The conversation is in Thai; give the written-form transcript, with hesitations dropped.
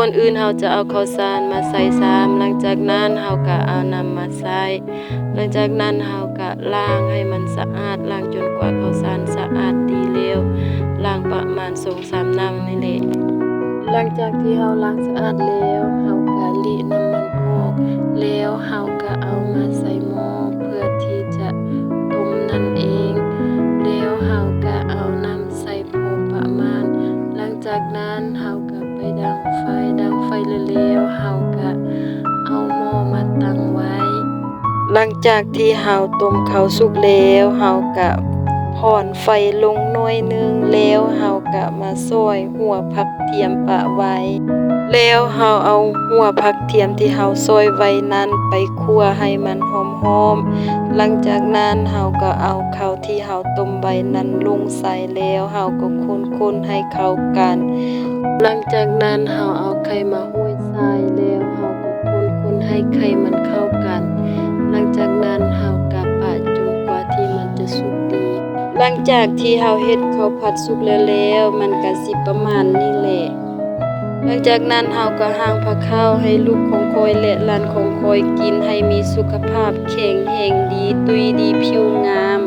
อนอื่นเราจะเอาข้าวสารมาใส่ซ้ำหลังจากนั้นเราก็เอาน้ำมาใส่หลังจากนั้นเราก็ล้างให้มันสะอาดล้างจนกว่าข้าวสารสะอาดดีแล้วล้างประมาณ2-3น้ำนี่แหละหลังจากที่เราล้างสะอาดแล้วเราก็ลิน้ำมันออกแล้วเราก็เอามาใส่หม้อเพื่อที่จะต้มนั่นเองแล้วเราก็เอาน้ำใส่พอประมาณหลังจากนั้นเราก็ไปดังไฟแล้วเราก็เอาหม้อมาตั้งไว้หลังจากที่เราต้มข้าวสุกแล้วเราก็ผ่อนไฟลงหน่อยนึงแล้วเราก็มาซอยหัวผักเทียมปะไว้แล้วเราเอาหัวผักเทียมที่เราซอยไว้นั้นไปคั่วให้มันหอมๆหลังจากนั้นเราก็เอาข้าวที่เราต้มไว้นั้นลงใส่แล้วเราก็คนๆให้เข้ากันหลังจากนั้นเราเอาไข่มาห้อยใส่แล้วเราก็คนๆให้ไข่มันเข้ากันหลังจากนั้นเราก็ปะจนกว่าที่มันจะสุกดีหลังจากที่เราเฮ็ดข้าวผัดสุกแล้วมันก็สิประมาณนี้แหละหลังจากนั้นเราก็หางผักข้าวให้ลูกของข้อยและหลานของข้อยกินให้มีสุขภาพแข็งแรงดีตุ้ยดีผิวงาม